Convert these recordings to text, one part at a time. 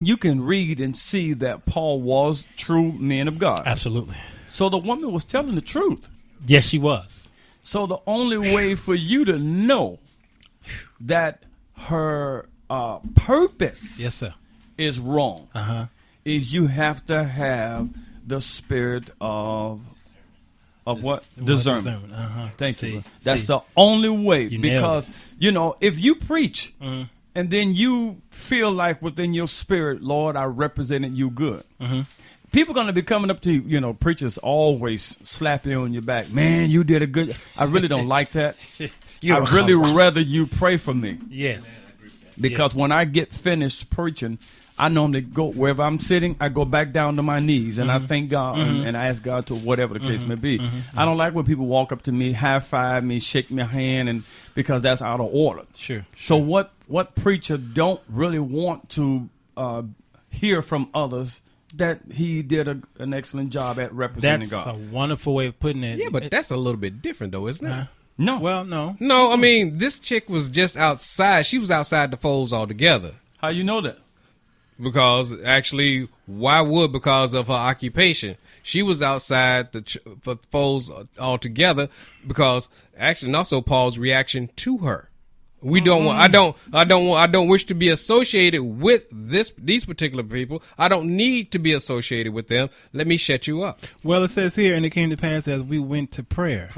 you can read and see that Paul was true man of God. Absolutely. So the woman was telling the truth. Yes, she was. So the only way for you to know that her purpose Yes, sir. is wrong is you have to have the spirit of what? Discernment. Thank you. That's the only way. Because, if you preach and then you feel like within your spirit, Lord, I represented you good. People are going to be coming up to you, preachers always slap you on your back. Man, you did a good. I really don't like that. I really rather you pray for me. Yes. Because when I get finished preaching, I normally go wherever I'm sitting, I go back down to my knees and I thank God and I ask God to whatever the case may be. I don't like when people walk up to me, high five me, shake my hand, and because that's out of order. Sure. So what preacher don't really want to hear from others that he did an excellent job at representing God? That's a wonderful way of putting it. Yeah, but that's a little bit different, though, isn't it? No. Well, no. No, I mean, this chick was just outside. She was outside the folds altogether. How you know that? Because actually, why would? Because of her occupation. She was outside the folds altogether because actually, and also Paul's reaction to her. We don't want. I don't wish to be associated with these particular people. I don't need to be associated with them. Let me shut you up. Well, it says here, and it came to pass as we went to prayer.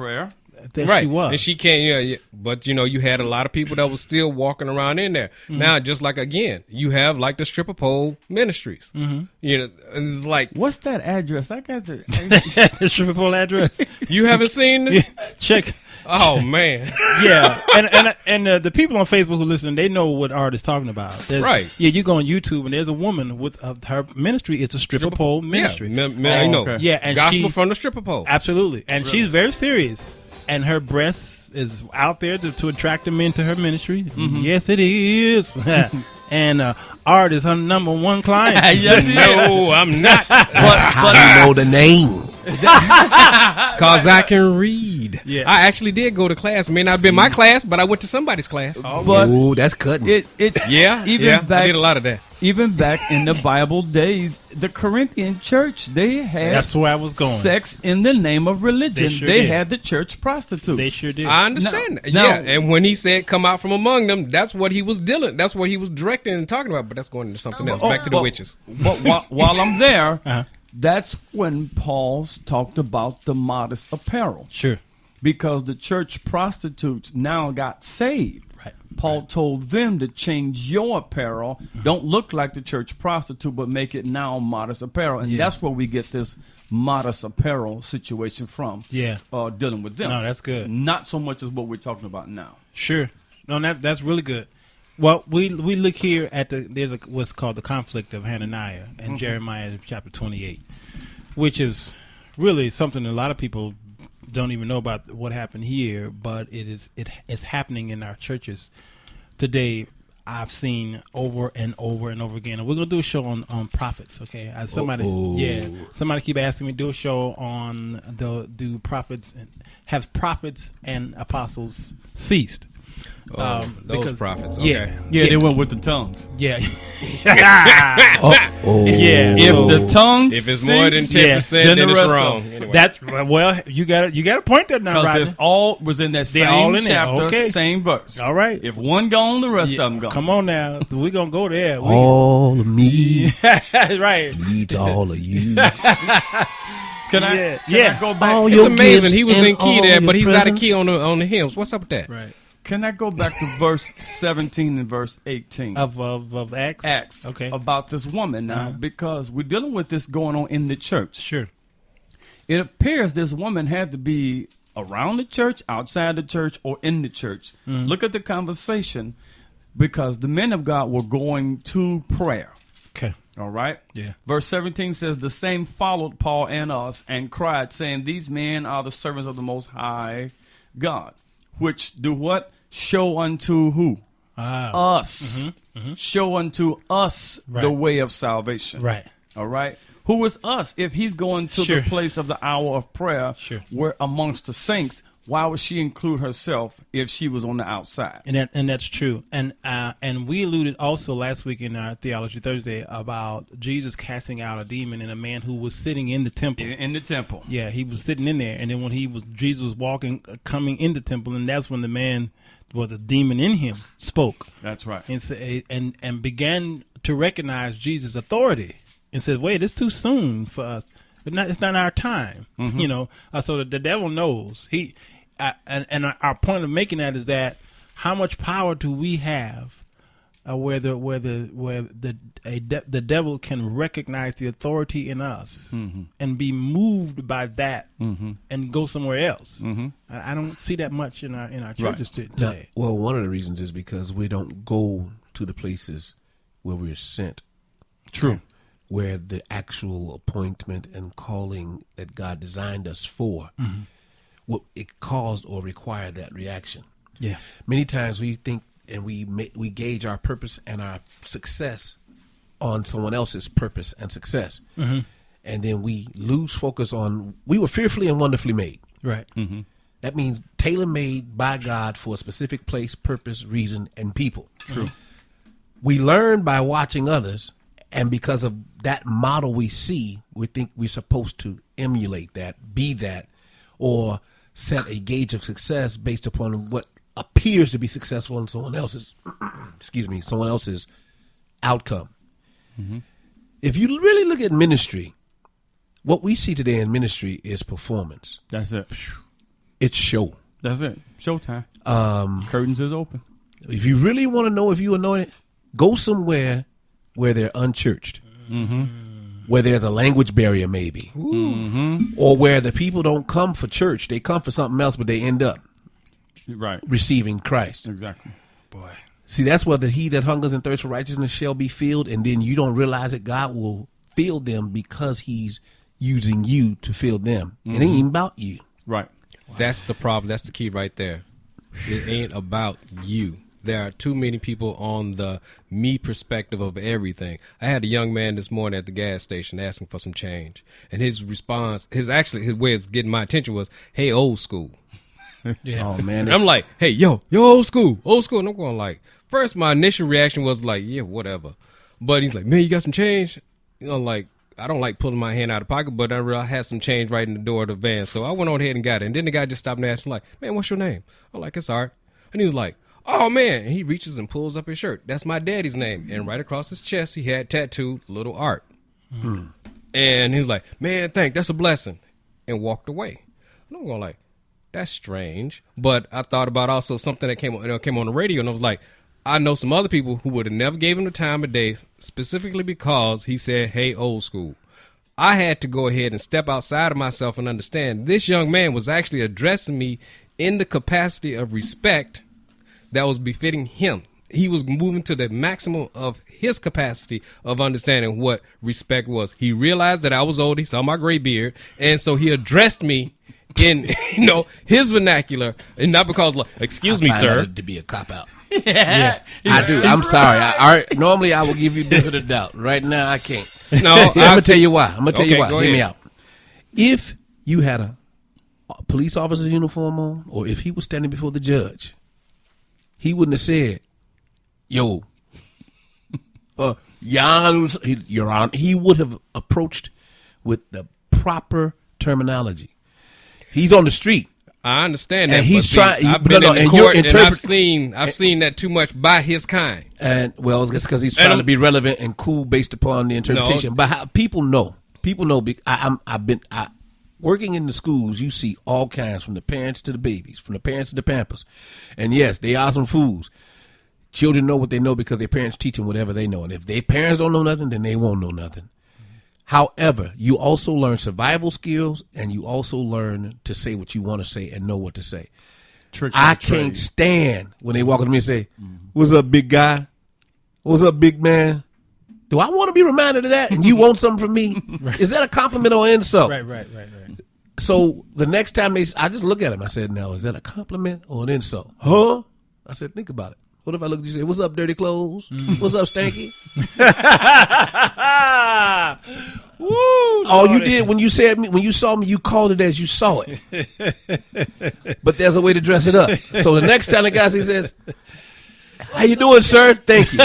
That right. She was. And she can't, but you had a lot of people that was still walking around in there. Now, just like, again, you have like the stripper pole ministries, and like. What's that address? I got the the stripper pole address. You haven't seen this? Check. Oh man. Yeah. And the people on Facebook who listen, they know what Art is talking about. Right. Yeah. You go on YouTube and there's a woman with her ministry is a stripper pole ministry. Yeah. Okay. Yeah. And gospel from the stripper pole. Absolutely. And she's very serious. And her breast is out there to attract them into her ministry. Yes, it is. And Art is her number one client. No, I'm not. But you know the name. Because I can read. Yeah. I actually did go to class. It may not have been my class, but I went to somebody's class. But Ooh, that's cutting. it's Yeah, back, I did a lot of that. Even back in the Bible days, the Corinthian church, they had That's where I was going. sex in the name of religion. They sure They did. had the church prostitutes. They sure did. I understand. Now- Yeah, and when he said come out from among them, that's what he was dealing. That's what he was directing and talking about. But that's going into something else. Back to the witches. But while I'm there, that's when Paul talked about the modest apparel. Sure. Because the church prostitutes now got saved. Right. Paul told them to change your apparel. Don't look like the church prostitute, but make it now modest apparel. And that's where we get this modest apparel situation from. Yeah. Dealing with them. No, that's good. Not so much as what we're talking about now. Sure. No, that's really good. Well, we look here at there's what's called the conflict of Hananiah and Jeremiah chapter 28, which is really something a lot of people don't even know about what happened here, but it's happening in our churches today. I've seen over and over and over again, and we're gonna do a show on prophets. Okay, somebody keep asking me to do a show on do prophets and have prophets and apostles ceased? Those because prophets. Okay. Yeah, they went with the tongues. Yeah. Yeah. If the tongues, If it's more than 10%, then then the it's rest wrong. of them. Anyway. That's you got to point that now, Because Rodney. it's all was in that They're all same in there. chapter, Okay. same verse. All right. If one gone, the rest of them gone. Come on now, we're gonna go there. All of me Right. needs all of you. Can I go back? All It's your amazing. gifts He was and in key all there, your but he's out of presents. key on the hymns. What's up with that? Right. Can I go back to verse 17 and verse 18? Of Acts. Acts. Okay. About this woman now, because we're dealing with this going on in the church. Sure. It appears this woman had to be around the church, outside the church, or in the church. Look at the conversation, because the men of God were going to prayer. Okay. All right? Yeah. Verse 17 says, the same followed Paul and us and cried, saying, these men are the servants of the Most High God, which do what? Show unto who? Us. Show unto us the way of salvation. Right. All right? Who is us? If he's going to the place of the hour of prayer, we're amongst the saints, why would she include herself if she was on the outside? And that's true. And we alluded also last week in our Theology Thursday about Jesus casting out a demon in a man who was sitting in the temple. In the temple. Yeah, he was sitting in there, and then when Jesus was walking, coming in the temple, and that's when the demon in him spoke. That's right. And began to recognize Jesus' authority, and said, "Wait, it's too soon for us. It's not our time." Mm-hmm. So the devil knows. And our point of making that is that how much power do we have, where the devil can recognize the authority in us mm-hmm. and be moved by that mm-hmm. and go somewhere else. Mm-hmm. I don't see that much in our churches today. Well, one of the reasons is because we don't go to the places where we're sent. True. Where the actual appointment and calling that God designed us for, mm-hmm. what it caused or required that reaction. Yeah. Many times we think and we gauge our purpose and our success on someone else's purpose and success. Mm-hmm. And then we lose focus on, we were fearfully and wonderfully made. Right. Mm-hmm. That means tailor-made by God for a specific place, purpose, reason, and people. True. Mm-hmm. We learn by watching others, and because of that model we see, we think we're supposed to emulate that, be that, or set a gauge of success based upon what appears to be successful in someone else's, someone else's outcome. Mm-hmm. If you really look at ministry, what we see today in ministry is performance. That's it. It's show. That's it. Showtime. Curtains is open. If you really want to know if you anointed, go somewhere where they're unchurched, mm-hmm. where there's a language barrier maybe, mm-hmm. or where the people don't come for church. They come for something else, but they end up receiving Christ. Exactly. Boy. See, that's where he that hungers and thirsts for righteousness shall be filled, and then you don't realize that God will fill them because he's using you to fill them. Mm-hmm. It ain't even about you. Right. Wow. That's the problem. That's the key right there. It ain't about you. There are too many people on the me perspective of everything. I had a young man this morning at the gas station asking for some change. And his response, his way of getting my attention was, "Hey, old school." Yeah. Oh, man. And I'm like, "Hey, yo, old school, old school." And I'm going like, first my initial reaction was like, yeah, whatever. But he's like, "Man, you got some change?" Like, I don't like pulling my hand out of the pocket, but I had some change right in the door of the van. So I went on ahead and got it. And then the guy just stopped and asked me like, "Man, what's your name?" I'm like, "It's Art." And he was like, "Oh, man." And he reaches and pulls up his shirt. That's my daddy's name. And right across his chest, he had tattooed Little Art. Mm. And he's like, "Man, that's a blessing." And walked away. And I'm going like, that's strange. But I thought about also something that came on the radio. And I was like, I know some other people who would have never gave him the time of day specifically because he said, "Hey, old school." I had to go ahead and step outside of myself and understand this young man was actually addressing me in the capacity of respect that was befitting him. He was moving to the maximum of his capacity of understanding what respect was. He realized that I was old. He saw my gray beard. And so he addressed me in, his vernacular, and not because, like, "Excuse me, sir." To be a cop-out. Yeah. I do. I'm sorry. Normally I will give you benefit of the doubt. Right now I can't. No, I'm going to tell you why. Hear ahead. me out. If you had a police officer's uniform on, or if he was standing before the judge, he wouldn't have said, "Yo, Your Honor." He would have approached with the proper terminology. He's on the street. I understand that. And he's trying. I've been in the court, and I've seen that too much by his kind. And well, it's because he's trying to be relevant and cool based upon the interpretation. No. But people know. I've been working in the schools. You see all kinds, from the parents to the babies, from the parents to the Pampers. And yes, they are some fools. Children know what they know because their parents teach them whatever they know. And if their parents don't know nothing, then they won't know nothing. However, you also learn survival skills, and you also learn to say what you want to say and know what to say. I can't stand when they walk up to me and say, "What's up, big guy? What's up, big man?" Do I want to be reminded of that? And you want something from me? Right. Is that a compliment or insult? Right. So the next time I just look at him. I said, "Now, is that a compliment or an insult?" "Huh?" I said, "Think about it. What if I look at you and say, 'What's up, dirty clothes? What's up, stanky?'" Woo, all you did when you saw me, you called it as you saw it. But there's a way to dress it up. So the next time the guy says, "How you doing, sir? Thank you."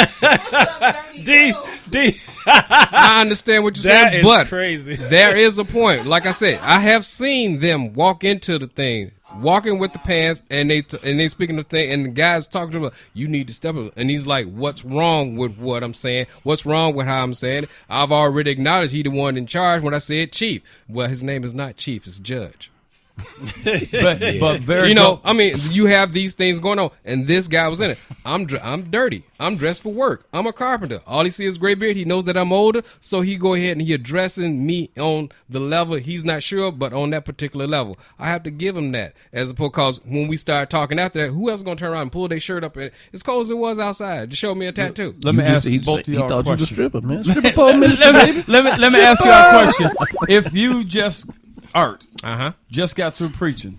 D. I understand what you're saying, but crazy. There is a point. Like I said, I have seen them walk into the thing, walking with the pants, and they speaking the thing, and the guy's talking to him, you need to step up. And he's like, what's wrong with what I'm saying? What's wrong with how I'm saying it? I've already acknowledged he the one in charge when I said chief. Well, his name is not chief, it's judge. but very, I mean, you have these things going on, and this guy was in it. I'm dirty. I'm dressed for work. I'm a carpenter. All he sees is gray beard. He knows that I'm older, so he go ahead and he addressing me on the level he's not sure, but on that particular level, I have to give him that. As opposed, because when we start talking after that, who else is gonna turn around and pull their shirt up? And it's cold as it was outside to show me a tattoo. Let me ask both of y'all a question. He thought you was a stripper, man. Stripper pole ministry, baby. Let me ask y'all a question. If you just got through preaching,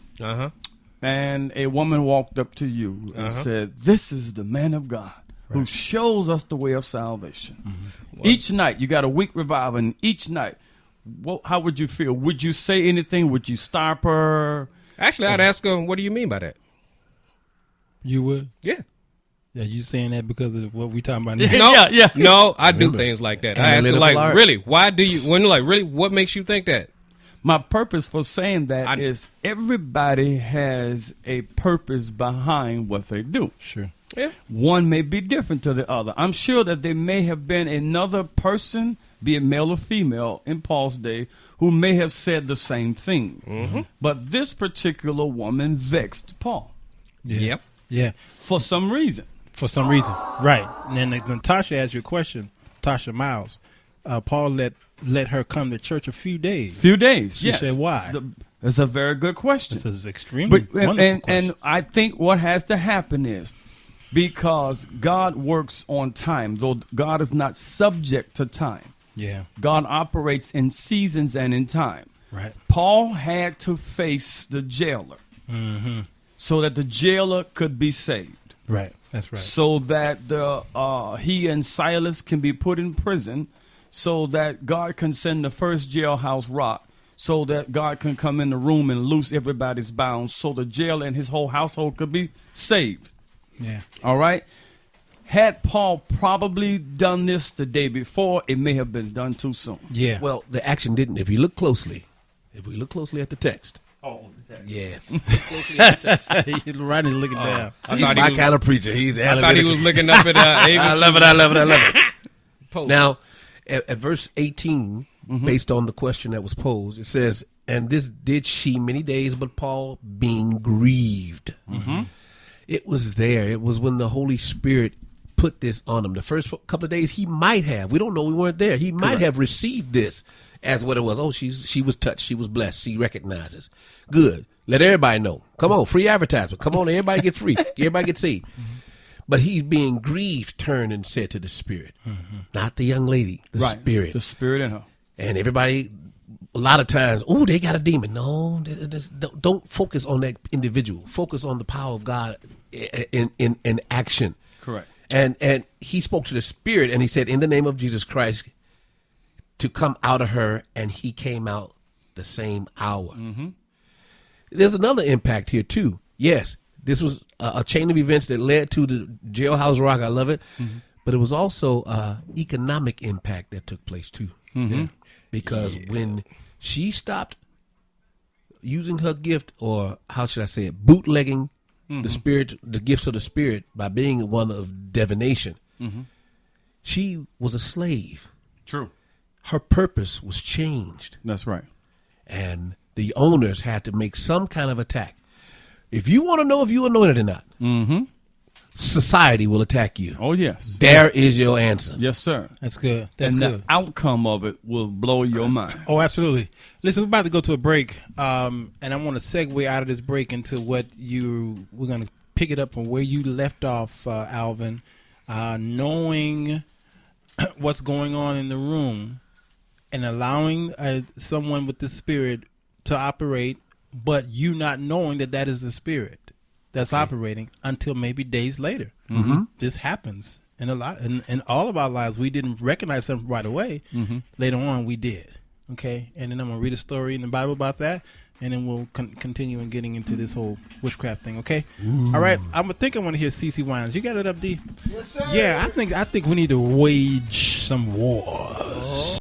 and a woman walked up to you and said, "This is the man of God who shows us the way of salvation." Each night, you got a week revival, and each night, how would you feel? Would you say anything? Would you stop her? Actually, I'd ask her, what do you mean by that? You would? Yeah. Yeah, you saying that because of what we talking about now? No, no, I do things like that. I ask her, like, really, why do you, really, what makes you think that? My purpose for saying that is everybody has a purpose behind what they do. Sure. Yeah. One may be different to the other. I'm sure that there may have been another person, be it male or female, in Paul's day, who may have said the same thing. But this particular woman vexed Paul. Yeah. Yep. Yeah. For some reason. Right. And then Natasha asked you a question, Tasha Miles. Paul let her come to church a few days. She said why? That's a very good question. This is extremely wonderful question. And I think what has to happen is, because God works on time, though God is not subject to time. Yeah. God operates in seasons and in time. Right. Paul had to face the jailer so that the jailer could be saved. Right. That's right. So that he and Silas can be put in prison, so that God can send the first jailhouse rock, so that God can come in the room and loose everybody's bounds, so the jailer and his whole household could be saved. Yeah. All right. Had Paul probably done this the day before, it may have been done too soon. Yeah. Well, the action didn't. If we look closely at the text. Oh, the text. Yes. Rodney looking down. He's my kind of preacher. He's I thought he was looking up at I love it. Now, at verse 18, based on the question that was posed, it says, "And this did she many days, but Paul being grieved." It was there. It was when the Holy Spirit put this on him. The first couple of days, he might have. We don't know. We weren't there. He might have received this as what it was. Oh, she was touched. She was blessed. She recognizes. Good. Let everybody know. Come on, free advertisement. Come on, everybody get free. Everybody get saved. But he's being grieved, turned and said to the Spirit, not the young lady, the Spirit. The Spirit in her. And everybody, a lot of times, oh, they got a demon. No, don't focus on that individual. Focus on the power of God in action. Correct. And he spoke to the Spirit, and he said, in the name of Jesus Christ, to come out of her, and he came out the same hour. There's another impact here, too. Yes, this was a chain of events that led to the jailhouse rock. I love it. But it was also economic impact that took place, too. Because when she stopped using her gift, or how should I say it, bootlegging the spirit, the gifts of the Spirit, by being one of divination, she was a slave. True. Her purpose was changed. That's right. And the owners had to make some kind of attack. If you want to know if you're anointed or not, society will attack you. Oh, yes. There is your answer. Yes, sir. That's good. That's and good. The outcome of it will blow your mind. Oh, absolutely. Listen, we're about to go to a break, and I want to segue out of this break into we're going to pick it up from where you left off, Alvin, knowing what's going on in the room and allowing someone with the Spirit to operate, but you not knowing that is the Spirit that's operating until maybe days later. This happens in all of our lives. We didn't recognize something right away. Later on, we did. Okay, and then I'm gonna read a story in the Bible about that, and then we'll continue in getting into this whole witchcraft thing. Okay, all right. I want to hear CeCe Winans. You got it up, D? Yes, sir. Yeah, I think we need to wage some wars.